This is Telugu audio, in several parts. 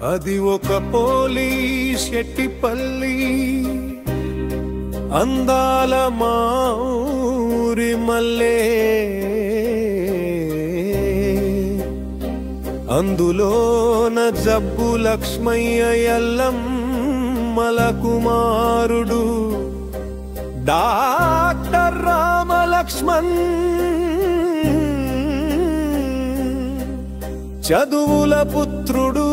అది ఒక పోలీస్ ఎట్టిపల్లి అందాల మా ఊరి మల్లె, అందులోన జబ్బు లక్ష్మయ్య ఎల్లమ్మల కుమారుడు డాక్టర్ రామలక్ష్మణ్. చదువుల పుత్రుడు,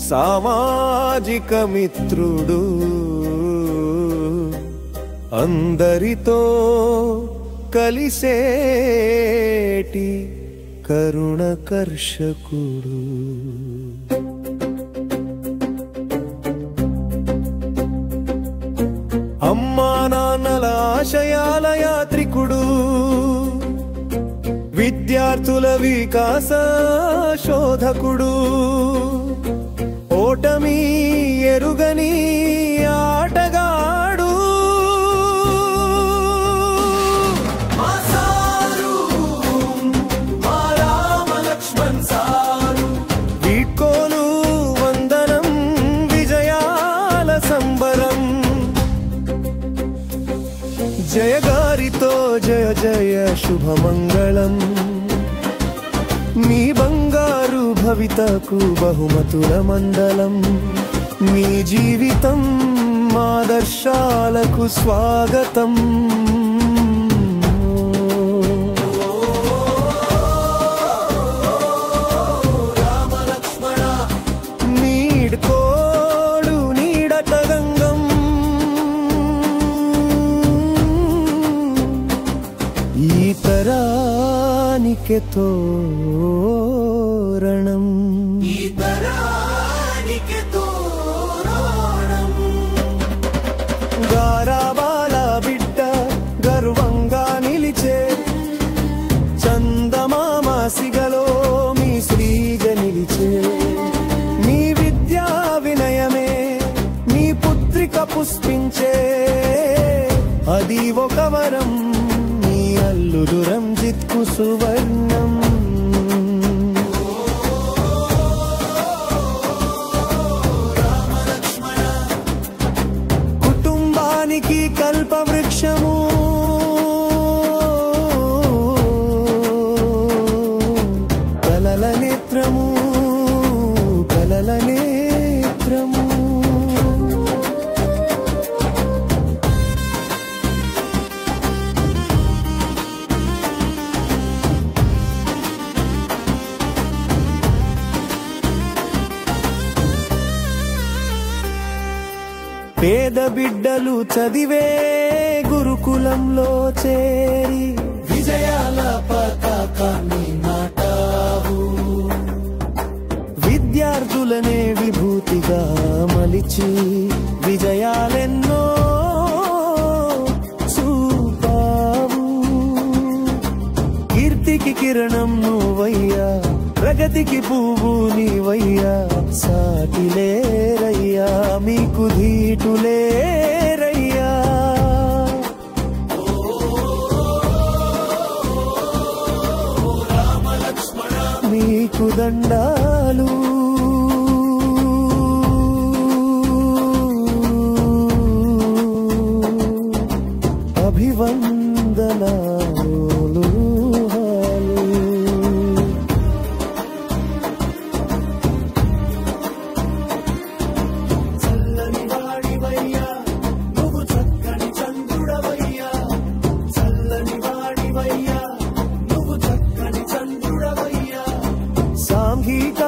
సామాజిక మిత్రుడు, అందరితో కలిసేటి కరుణ కర్షకుడు. అమ్మా నాన్నల ఆశయాల యాత్రికుడు, విద్యార్థుల వికాస శోధకుడు, ఓటమి ఎరుగని ఆటగాడు. మా సారు, మా రామలక్ష్మణ్ సారు, వీడ్కోలు వందనం, విజయాల సంబరం. జయగారితో జయ జయ శుభమంగళం, మీ బంగారు భవితకు బహుమతుల మండలం. మీ జీవితం ఆదర్శాలకు స్వాగతం. రామలక్ష్మణ నీడ్కోడు నీడట గంగం, ఈ తరానికే తోరణం, ఈ తరానికే తోరణం. గారాబాల బిడ్డ గర్వంగా నిలిచే, చందమామ సిగలో మీ శ్రీజ నిలిచే. మీ విద్యా వినయమే మీ పుత్రిక పుష్పించే, అది ఒక వరం, మీ అల్లుడు రంజిత్ కు సువర్ణం. కుటుంబానికి కల్పవృక్షము, కలల నేత్రము, కలల నేత్రము. పేద బిడ్డలు చదివే గురుకులంలో చేరి, విజయాల పతాకాన్ని నాటావు. విద్యార్థులనే విభూతిగా మలిచి, విజయాలెన్నో చూపావు. కీర్తికి కిరణం నువ్వయ్యా, ప్రగతికి పువ్వు నీవయ్యా. సాటిలేరయ్యా మీకు ధీటులేరయ్యా. రామలక్ష్మణ మీకు దండాలు, అభివందనాలు. సాంఘిక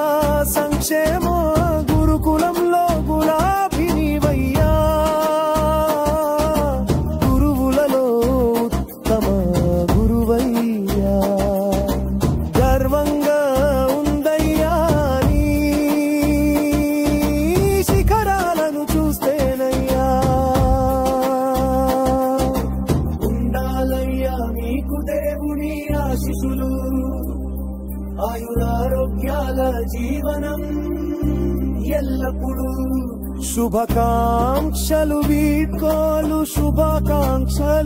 సంక్షేమ గురుకులంలో గులాబినివయ్యా, గురువులలో ఉత్తమ గురువయ్యా. గర్వంగా ఉందయ్యా నీ శిఖరాలను చూస్తేనయ్యా. ఉండాలయ్యా మీకు దేవుని ఆశీస్సులు, ఆయురారోగ్యాల జీవనం ఎల్లప్పుడూ. శుభాకాంక్షలు వీడ్కోలు శుభాకాంక్షలు.